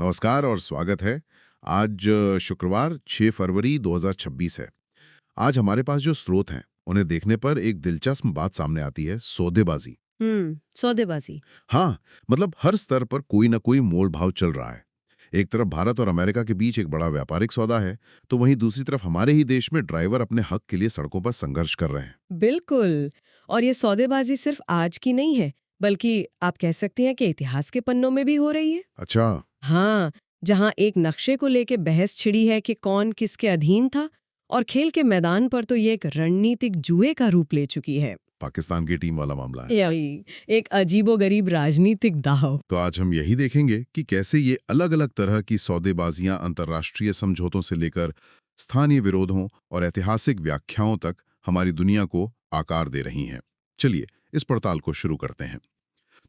नमस्कार और स्वागत है। आज शुक्रवार 6 फरवरी 2026 है। आज हमारे पास जो स्रोत हैं, उन्हें देखने पर एक दिलचस्प बात सामने आती है, सौदेबाजी। सौदेबाजी। हाँ, मतलब हर स्तर पर कोई ना कोई मोल भाव चल रहा है। एक तरफ भारत और अमेरिका के बीच एक बड़ा व्यापारिक सौदा है, तो वहीं दूसरी तरफ हमारे ही देश में ड्राइवर अपने हक के लिए सड़कों पर संघर्ष कर रहे हैं। बिल्कुल। और ये सौदेबाजी सिर्फ आज की नहीं है, बल्कि आप कह सकते हैं कि इतिहास के पन्नों में भी हो रही है। अच्छा। हाँ, जहाँ एक नक्शे को लेके बहस छिड़ी है कि कौन किसके अधीन था, और खेल के मैदान पर तो ये एक रणनीतिक जुए का रूप ले चुकी है। पाकिस्तान की टीम वाला मामला है। यही एक अजीबोगरीब राजनीतिक दांव। तो आज हम यही देखेंगे कि कैसे ये अलग-अलग तरह की सौदेबाजियां अंतर्राष्ट्रीय समझौतों से लेकर स्थानीय विरोधों और ऐतिहासिक व्याख्याओं तक हमारी दुनिया को आकार दे रही हैं। चलिए, इस पड़ताल को शुरू करते हैं।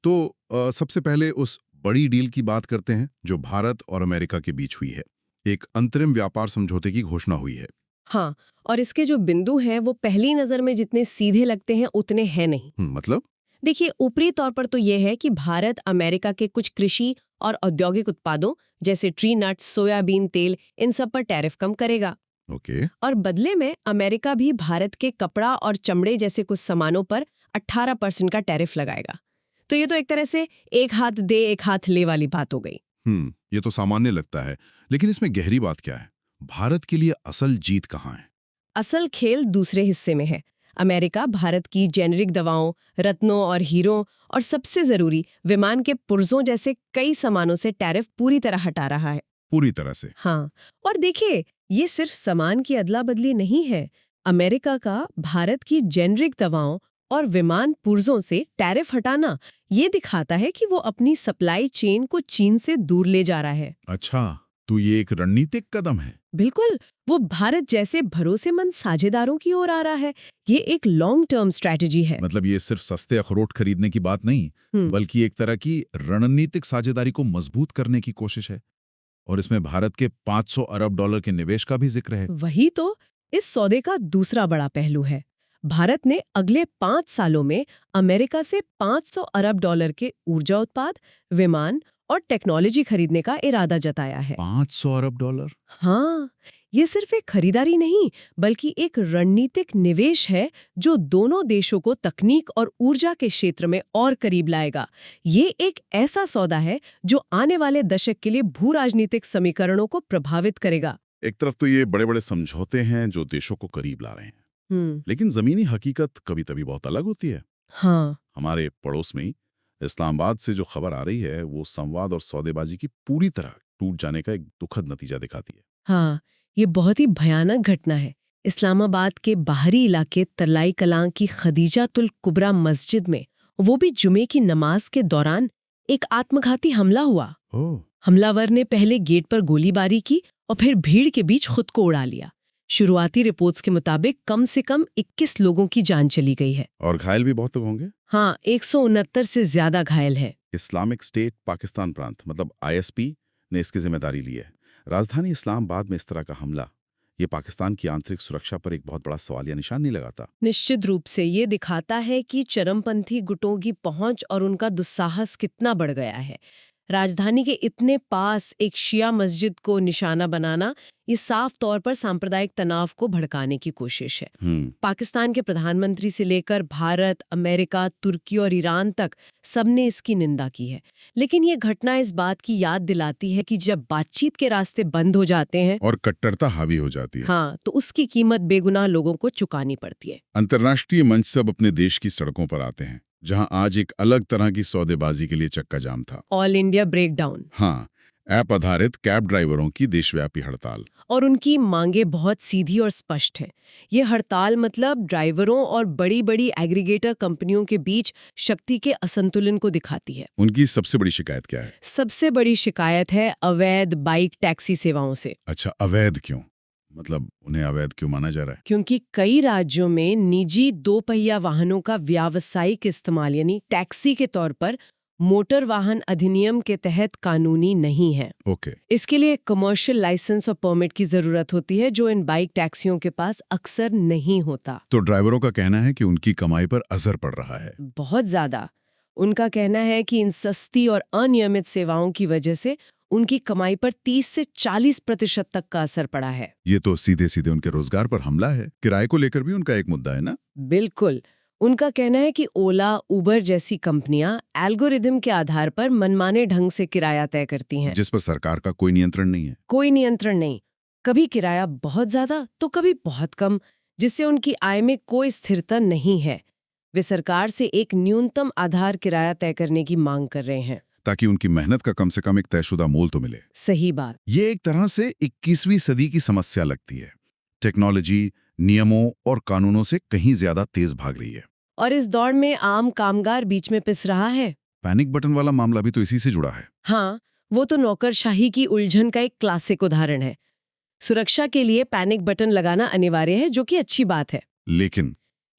तो सबसे पहले उस बड़ी डील की बात करते हैं जो भारत और अमेरिका के बीच हुई है। एक अंतरिम व्यापार समझौते की घोषणा हुई है। हाँ, और इसके जो बिंदु हैं वो पहली नजर में जितने सीधे लगते हैं उतने हैं नहीं। मतलब? देखिए, ऊपरी तौर पर तो यह है कि भारत अमेरिका के कुछ कृषि और औद्योगिक उत्पादों जैसे ट्री नट्स, सोयाबीन तेल, इन सब पर टैरिफ कम करेगा। ओके। और बदले में अमेरिका भी भारत के कपड़ा और चमड़े जैसे कुछ सामानों पर 18% का टैरिफ लगाएगा। तो ये तो एक तरह से एक हाथ दे एक हाथ ले वाली बात हो गई। ये तो सामान्य लगता है, लेकिन इसमें गहरी बात क्या है? भारत के लिए असल जीत कहाँ है? असल खेल दूसरे हिस्से में है। अमेरिका भारत की जेनेरिक दवाओं, रत्नों और हीरों और सबसे जरूरी विमान के पुर्जों जैसे कई सामानों से टैरिफ पूरी तरह हटा रहा है। पूरी तरह से? हाँ, और देखिए, ये सिर्फ सामान की अदला बदली नहीं है। अमेरिका का भारत की जेनेरिक दवाओं और विमान पुर्जों से टैरिफ हटाना ये दिखाता है कि वो अपनी सप्लाई चेन को चीन से दूर ले जा रहा है। अच्छा, तो ये एक रणनीतिक कदम है। बिल्कुल, वो भारत जैसे भरोसेमंद साझेदारों की ओर आ रहा है। ये एक लॉन्ग टर्म स्ट्रैटेजी है। मतलब ये सिर्फ सस्ते अखरोट खरीदने की बात नहीं, बल्कि एक तरह की रणनीतिक साझेदारी को मजबूत करने की कोशिश है। और इसमें भारत के 500 अरब डॉलर के निवेश का भी जिक्र है। वही तो इस सौदे का दूसरा बड़ा पहलू है। भारत ने अगले 5 सालों में अमेरिका से 500 अरब डॉलर के ऊर्जा उत्पाद, विमान और टेक्नोलॉजी खरीदने का इरादा जताया है। 500 अरब डॉलर? हाँ, ये सिर्फ एक खरीदारी नहीं, बल्कि एक रणनीतिक निवेश है जो दोनों देशों को तकनीक और ऊर्जा के क्षेत्र में और करीब लाएगा। ये एक ऐसा सौदा है जो आने वाले दशक के लिए भू राजनीतिक समीकरणों को प्रभावित करेगा। एक तरफ तो ये बड़े-बड़े समझौते हैं जो देशों को करीब ला रहे हैं, हम्म। लेकिन जमीनी हकीकत कभी-कभी बहुत अलग होती है। हाँ। हमारे पड़ोस में ही इस्लामाबाद से जो खबर आ रही है, वो संवाद और सौदेबाजी की पूरी तरह टूट जाने का एक दुखद नतीजा दिखाती है। हाँ, ये बहुत ही भयानक घटना है। इस्लामाबाद के बाहरी इलाके तरलाई कलां की खदीजातुल कुबरा मस्जिद में, वो भी जुमे की नमाज के दौरान, एक आत्मघाती हमला हुआ। ओह! हमलावर ने पहले गेट पर गोलीबारी की और फिर भीड़ के बीच खुद को उड़ा लिया। शुरुआती रिपोर्ट्स के मुताबिक कम से कम 21 लोगों की जान चली गई है। और घायल भी बहुत लोग होंगे। हाँ, 169 से ज्यादा घायल हैं। इस्लामिक स्टेट पाकिस्तान प्रांत मतलब आईएसपी ने इसकी जिम्मेदारी ली है। राजधानी इस्लामाबाद में इस तरह का हमला, ये पाकिस्तान की आंतरिक सुरक्षा पर एक बहुत बड़ा सवालिया निशान नहीं लगाता? निश्चित रूप से ये दिखाता है कि चरमपंथी गुटों की पहुंच और उनका दुस्साहस कितना बढ़ गया है। राजधानी के इतने पास एक शिया मस्जिद को निशाना बनाना, ये साफ तौर पर सांप्रदायिक तनाव को भड़काने की कोशिश है। पाकिस्तान के प्रधानमंत्री से लेकर भारत, अमेरिका, तुर्की और ईरान तक सबने इसकी निंदा की है। लेकिन ये घटना इस बात की याद दिलाती है कि जब बातचीत के रास्ते बंद हो जाते हैं और कट्टरता हावी हो जाती है, हाँ, तो उसकी कीमत बेगुनाह लोगों को चुकानी पड़ती है। अंतर्राष्ट्रीय मंच से अब अपने देश की सड़कों पर आते हैं, जहां आज एक अलग तरह की सौदेबाजी के लिए चक्का जाम था। All India breakdown. हाँ, ऐप आधारित कैब ड्राइवरों की देशव्यापी हड़ताल। और उनकी मांगे बहुत सीधी और स्पष्ट हैं। ये हड़ताल मतलब ड्राइवरों और बड़ी बड़ी एग्रीगेटर कंपनियों के बीच शक्ति के असंतुलन को दिखाती है। उनकी सबसे बड़ी शिकायत क्या है? सबसे बड़ी शिकायत है अवैध बाइक टैक्सी सेवाओं से। अच्छा, अवैध क्यों? मतलब उन्हें अवैध क्यों माना जा रहा है? क्योंकि कई राज्यों में निजी दोपहिया वाहनों का व्यावसायिक इस्तेमाल यानी टैक्सी के तौर पर मोटर वाहन अधिनियम के तहत कानूनी नहीं है। ओके। इसके लिए कमर्शियल लाइसेंस और परमिट की जरूरत होती है, जो इन बाइक टैक्सियों के पास अक्सर नहीं होता। तो ड्राइवरों का कहना है कि उनकी कमाई पर असर पड़ रहा है। बहुत ज्यादा। उनका कहना है कि इन सस्ती और अनियमित सेवाओं की वजह से उनकी कमाई पर 30 से 40% तक का असर पड़ा है। ये तो सीधे सीधे उनके रोजगार पर हमला है। किराए को लेकर भी उनका एक मुद्दा है ना? बिल्कुल। उनका कहना है कि ओला, उबर जैसी कंपनियां एल्गोरिदम के आधार पर मनमाने ढंग से किराया तय करती हैं। जिस पर सरकार का कोई नियंत्रण नहीं है। कोई नियंत्रण नहीं। कभी किराया बहुत ज्यादा तो कभी बहुत कम, जिससे उनकी आय में कोई स्थिरता नहीं है। वे सरकार से एक न्यूनतम आधार किराया तय करने की मांग कर रहे हैं। ताकि उनकी मेहनत का कम से कम एक तयशुदा मोल तो मिले। सही बात। ये एक तरह से 21वीं सदी की समस्या लगती है। टेक्नोलॉजी, नियमों और कानूनों से कहीं ज्यादा तेज भाग रही है। और इस दौड़ में आम कामगार बीच में पिस रहा है। पैनिक बटन वाला मामला भी तो इसी से जुड़ा है। हाँ, वो तो नौकरशाही की उलझन का एक क्लासिक उदाहरण है। सुरक्षा के लिए पैनिक बटन लगाना अनिवार्य है, जो कि अच्छी बात है।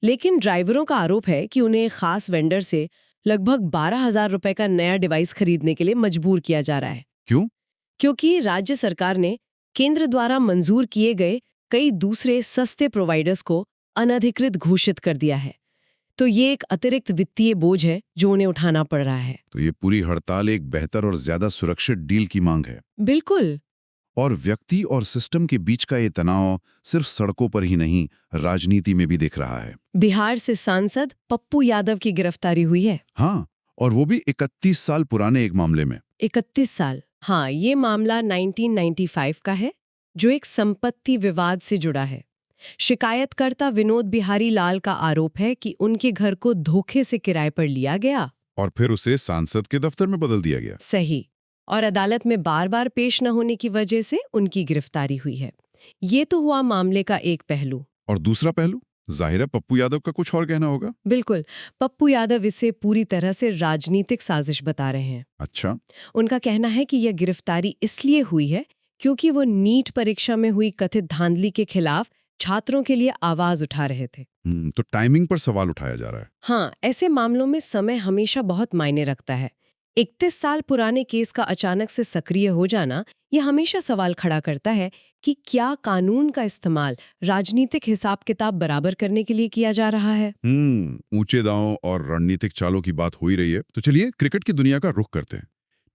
लेकिन ड्राइवरों का आरोप है कि उन्हें खास वेंडर से लगभग 12,000 रुपए का नया डिवाइस खरीदने के लिए मजबूर किया जा रहा है। क्यों? क्योंकि राज्य सरकार ने केंद्र द्वारा मंजूर किए गए कई दूसरे सस्ते प्रोवाइडर्स को अनधिकृत घोषित कर दिया है। तो ये एक अतिरिक्त वित्तीय बोझ है जो उन्हें उठाना पड़ रहा है। तो ये पूरी हड़ताल एक बेहतर और ज्यादा सुरक्षित डील की मांग है। बिल्कुल। और व्यक्ति और सिस्टम के बीच का ये तनाव सिर्फ सड़कों पर ही नहीं, राजनीति में भी दिख रहा है। बिहार से सांसद पप्पू यादव की गिरफ्तारी हुई है। हाँ, और वो भी 31 साल पुराने एक मामले में। 31 साल। हाँ, ये मामला 1995 का है, जो एक संपत्ति विवाद से जुड़ा है। शिकायतकर्ता विनोद बिहारी लाल का आरोप है कि उनके घर को धोखे से किराए पर लिया गया और फिर उसे सांसद के दफ्तर में बदल दिया गया। सही। और अदालत में बार-बार पेश न होने की वजह से उनकी गिरफ्तारी हुई है। ये तो हुआ मामले का एक पहलू। और दूसरा पहलू, जाहिर है पप्पू यादव का कुछ और कहना होगा। बिल्कुल। पप्पू यादव इसे पूरी तरह से राजनीतिक साजिश बता रहे हैं। अच्छा। उनका कहना है कि यह गिरफ्तारी इसलिए हुई है क्योंकि वो नीट परीक्षा में हुई कथित धांधली के खिलाफ छात्रों के लिए आवाज उठा रहे थे। तो टाइमिंग पर सवाल उठाया जा रहा है। हाँ, ऐसे मामलों में समय हमेशा बहुत मायने रखता है। 31 साल पुराने केस का अचानक से सक्रिय हो जाना यह हमेशा सवाल खड़ा करता है कि क्या कानून का इस्तेमाल राजनीतिक हिसाब किताब बराबर करने के लिए किया जा रहा है। ऊंचे दांव और रणनीतिक चालों की बात हो ही रही है, तो चलिए क्रिकेट की दुनिया का रुख करते हैं।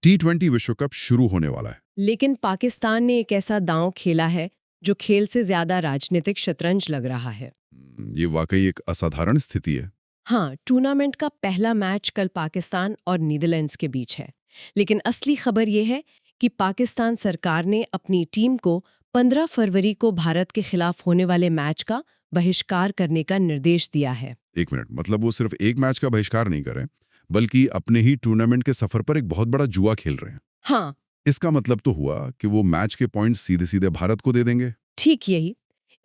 T20 विश्व कप शुरू होने वाला है। लेकिन पाकिस्तान ने एक ऐसा दांव खेला है जो खेल से ज्यादा राजनीतिक शतरंज लग रहा है। ये वाकई एक असाधारण स्थिति है। हाँ, टूर्नामेंट का पहला मैच कल पाकिस्तान और नीदरलैंड्स के बीच है। लेकिन असली खबर यह है कि पाकिस्तान सरकार ने अपनी टीम को 15 फरवरी को भारत के खिलाफ होने वाले मैच का बहिष्कार करने का निर्देश दिया है। एक मिनट, मतलब वो सिर्फ एक मैच का बहिष्कार नहीं कर रहे, बल्कि अपने ही टूर्नामेंट के सफर पर एक बहुत बड़ा जुआ खेल रहे हैं। हाँ, इसका मतलब तो हुआ कि वो मैच के पॉइंट सीधे सीधे भारत को दे देंगे। ठीक यही।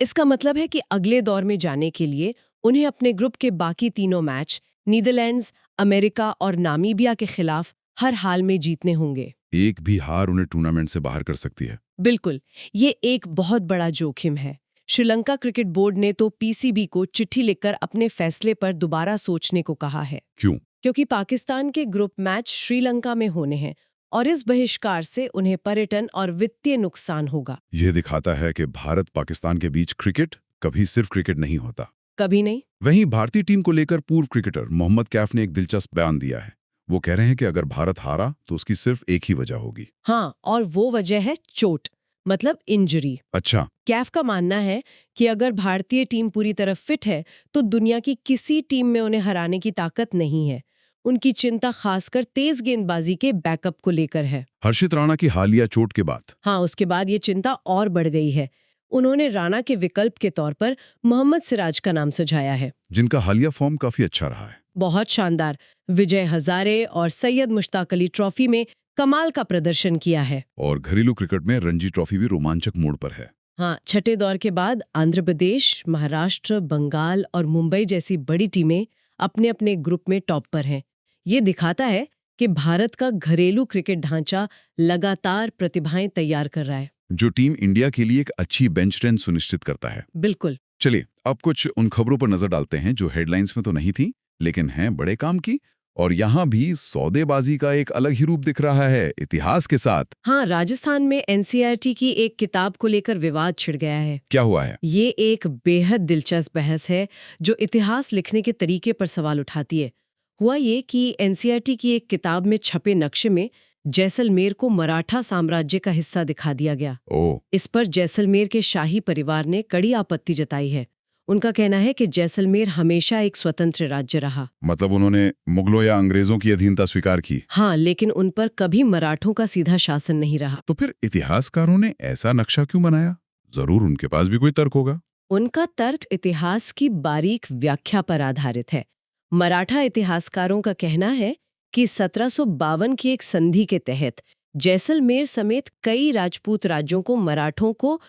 इसका मतलब है कि अगले दौर में जाने के लिए उन्हें अपने ग्रुप के बाकी तीनों मैच नीदरलैंड्स, अमेरिका और नामीबिया के खिलाफ हर हाल में जीतने होंगे। एक भी हार उन्हें टूर्नामेंट से बाहर कर सकती है। बिल्कुल, ये एक बहुत बड़ा जोखिम है। श्रीलंका क्रिकेट बोर्ड ने तो पीसीबी को चिट्ठी लिखकर अपने फैसले पर दोबारा सोचने को कहा है। क्यों? क्योंकि पाकिस्तान के ग्रुप मैच श्रीलंका में होने हैं और इस बहिष्कार से उन्हें पर्यटन और वित्तीय नुकसान होगा। यह दिखाता है कि भारत पाकिस्तान के बीच क्रिकेट कभी सिर्फ क्रिकेट नहीं होता। कभी नहीं। वहीं भारतीय टीम को लेकर पूर्व क्रिकेटर मोहम्मद कैफ ने एक दिलचस्प बयान दिया है। वो कह रहे हैं कि अगर भारत हारा तो उसकी सिर्फ एक ही वजह होगी। हाँ, और वो वजह है चोट, मतलब इंजरी। अच्छा। कैफ का मानना है कि अगर भारतीय टीम पूरी तरह फिट है तो दुनिया की किसी टीम में उन्हें हराने की ताकत नहीं है। उनकी चिंता खासकर तेज गेंदबाजी के बैकअप को लेकर है। हर्षित राणा की हालिया चोट के बाद? हाँ, उसके बाद ये चिंता और बढ़ गई है। उन्होंने राणा के विकल्प के तौर पर मोहम्मद सिराज का नाम सुझाया है, जिनका हालिया फॉर्म काफी अच्छा रहा है। बहुत शानदार। विजय हजारे और सैयद मुश्ताक अली ट्रॉफी में कमाल का प्रदर्शन किया है। और घरेलू क्रिकेट में रणजी ट्रॉफी भी रोमांचक मोड़ पर है। हाँ, छठे दौर के बाद आंध्र प्रदेश, महाराष्ट्र, बंगाल और मुंबई जैसी बड़ी टीमें अपने अपने ग्रुप में टॉप पर हैं। ये दिखाता है कि भारत का घरेलू क्रिकेट ढांचा लगातार प्रतिभाएं तैयार कर रहा है, जो टीम इंडिया के लिए एक अच्छी बेंच स्ट्रेंथ सुनिश्चित करता है। बिल्कुल। चलिए अब कुछ उन खबरों पर नजर डालते हैं जो हेडलाइंस में तो नहीं थी, लेकिन हैं बड़े काम की। और यहाँ भी सौदेबाजी का एक अलग ही रूप दिख रहा है, इतिहास के साथ। हाँ, राजस्थान में एनसीईआरटी की एक किताब को लेकर विवाद छिड़ गया है। क्या हुआ है? ये एक बेहद दिलचस्प बहस है जो इतिहास लिखने के तरीके पर सवाल उठाती है। हुआ ये कि एनसीईआरटी की एक किताब में छपे नक्शे में जैसलमेर को मराठा साम्राज्य का हिस्सा दिखा दिया गया। ओ, इस पर जैसलमेर के शाही परिवार ने कड़ी आपत्ति जताई है। उनका कहना है कि जैसलमेर हमेशा एक स्वतंत्र राज्य रहा। मतलब उन्होंने मुगलों या अंग्रेजों की अधीनता स्वीकार की। हाँ, लेकिन उन पर कभी मराठों का सीधा शासन नहीं रहा। तो फिर इतिहासकारों ने ऐसा नक्शा क्यों बनाया? जरूर उनके पास भी कोई तर्क होगा। उनका तर्क इतिहास की बारीक व्याख्या पर आधारित है। मराठा इतिहासकारों का कहना है कि 1752 की एक संधि के तहत जैसलमेर समेत कई राजपूत राज्यों को मराठों को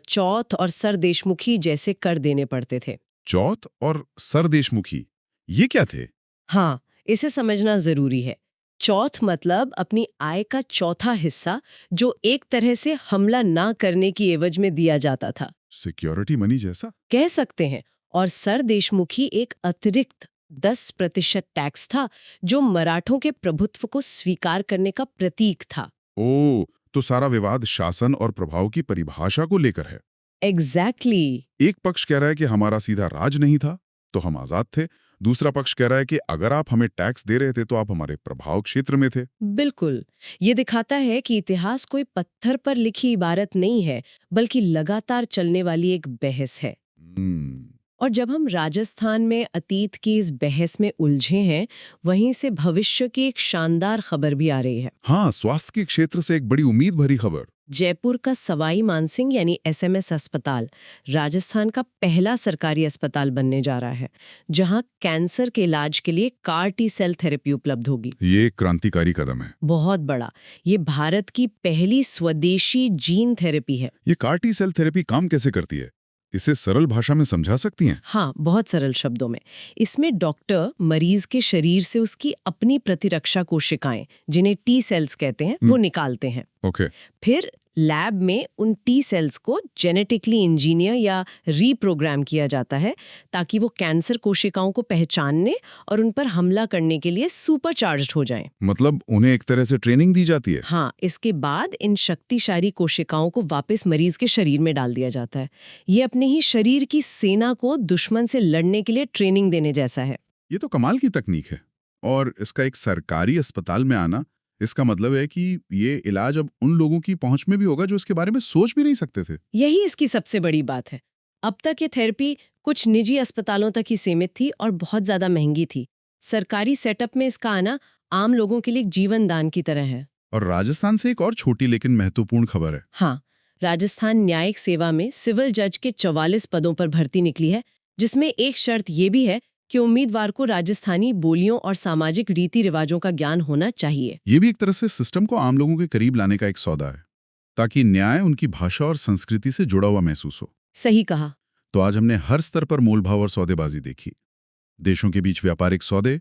चौथ और सरदेशमुखी जैसे कर देने पड़ते थे। चौथ और सरदेशमुखी, ये क्या थे? हाँ, इसे समझना जरूरी है। चौथ मतलब अपनी आय का चौथा हिस्सा, जो एक तरह से हमला ना करने की एवज में दिया जाता था, सिक्योरिटी मनी जैसा? कह सकते हैं। और सरदेशमुखी एक अतिरिक्त 10% टैक्स था, जो मराठों के प्रभुत्व को स्वीकार करने का प्रतीक था। ओ, तो सारा विवाद शासन और प्रभाव की परिभाषा को लेकर है। एग्जैक्टली। एक पक्ष कह रहा है कि हमारा सीधा राज नहीं था, तो हम आजाद थे। दूसरा पक्ष कह रहा है कि अगर आप हमें टैक्स दे रहे थे तो आप हमारे प्रभाव क्षेत्र में थे। बिल्कुल। ये दिखाता है कि इतिहास कोई पत्थर पर लिखी इबारत नहीं है, बल्कि लगातार चलने वाली एक बहस है। हम्म, और जब हम राजस्थान में अतीत की इस बहस में उलझे हैं, वहीं से भविष्य की एक शानदार खबर भी आ रही है। हाँ, स्वास्थ्य के क्षेत्र से एक बड़ी उम्मीद भरी खबर। जयपुर का सवाई मानसिंह यानी एसएमएस अस्पताल राजस्थान का पहला सरकारी अस्पताल बनने जा रहा है, जहां कैंसर के इलाज के लिए कार टी सेल थेरेपी उपलब्ध होगी। ये एक क्रांतिकारी कदम है। बहुत बड़ा। ये भारत की पहली स्वदेशी जीन थेरेपी है। ये कार टी सेल थेरेपी काम कैसे करती है? इसे सरल भाषा में समझा सकती हैं? हाँ, बहुत सरल शब्दों में। इसमें डॉक्टर मरीज के शरीर से उसकी अपनी प्रतिरक्षा कोशिकाएं, जिन्हें टी सेल्स कहते हैं, वो निकालते हैं। ओके। फिर लैब में उन टी सेल्स को जेनेटिकली इंजीनियर या रीप्रोग्राम किया जाता है, ताकि वो कैंसर कोशिकाओं को पहचानने और उन पर हमला करने के लिए सुपरचार्ज्ड हो जाएं। मतलब उन्हें एक तरह से ट्रेनिंग दी जाती है? हाँ, इसके बाद इन शक्तिशाली कोशिकाओं को वापस मरीज के शरीर में डाल दिया जाता है। ये अपने ही शरीर की सेना को दुश्मन से लड़ने के लिए ट्रेनिंग देने जैसा है। ये तो कमाल की तकनीक है। और इसका एक सरकारी अस्पताल में आना, इसका मतलब है कि ये इलाज अब उन लोगों की पहुंच में भी होगा जो इसके बारे में सोच भी नहीं सकते थे। यही इसकी सबसे बड़ी बात है। अब तक ये थेरेपी कुछ निजी अस्पतालों तक ही सीमित थी और बहुत ज्यादा महंगी थी। सरकारी सेटअप में इसका आना आम लोगों के लिए एक जीवन दान की तरह है। और राजस्थान से एक और छोटी लेकिन महत्वपूर्ण खबर है। हाँ, राजस्थान न्यायिक सेवा में सिविल जज के 44 पदों पर भर्ती निकली है, जिसमें एक शर्त ये भी है कि उम्मीदवार को राजस्थानी बोलियों और सामाजिक रीति रिवाजों का ज्ञान होना चाहिए। ये भी एक तरह से सिस्टम को आम लोगों के करीब लाने का एक सौदा है, ताकि न्याय उनकी भाषा और संस्कृति से जुड़ा हुआ महसूस हो। सही कहा। तो आज हमने हर स्तर पर मोलभाव और सौदेबाजी देखी। देशों के बीच व्यापारिक सौदे,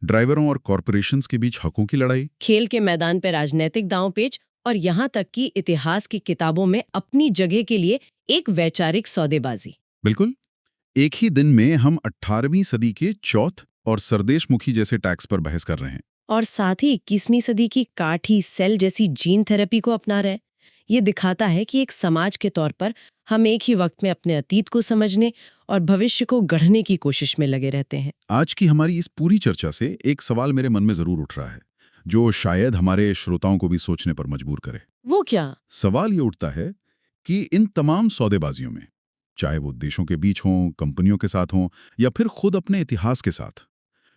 ड्राइवरों और कॉरपोरेशंस के बीच हकों की लड़ाई, खेल के मैदान पर राजनीतिक दांवपेच, और यहाँ तक कि इतिहास की किताबों में अपनी जगह के लिए एक वैचारिक सौदेबाजी। बिल्कुल। एक ही दिन में हम 18वीं सदी के चौथ और सरदेशमुखी जैसे टैक्स पर बहस कर रहे हैं। और साथ ही 21वीं सदी की काठी सेल जैसी जीन थेरेपी को अपना रहे। ये दिखाता है कि एक समाज के तौर पर हम एक ही वक्त में अपने अतीत को समझने और भविष्य को गढ़ने की कोशिश में लगे रहते हैं। आज की हमारी इस पूरी चर्चा से एक सवाल मेरे मन में जरूर उठ रहा है, जो शायद हमारे श्रोताओं को भी सोचने पर मजबूर करे। वो क्या? सवाल ये उठता है कि इन तमाम सौदेबाजियों में, चाहे वो देशों के बीच हों, कंपनियों के साथ हों, या फिर खुद अपने इतिहास के साथ,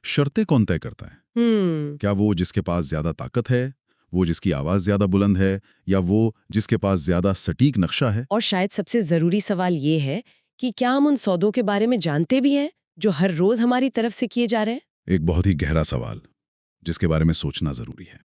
शर्तें कौन तय करता है? क्या वो जिसके पास ज्यादा ताकत है, वो जिसकी आवाज ज्यादा बुलंद है, या वो जिसके पास ज्यादा सटीक नक्शा है? और शायद सबसे जरूरी सवाल ये है कि क्या हम उन सौदों के बारे में जानते भी हैं जो हर रोज हमारी तरफ से किए जा रहे हैं? एक बहुत ही गहरा सवाल, जिसके बारे में सोचना जरूरी है।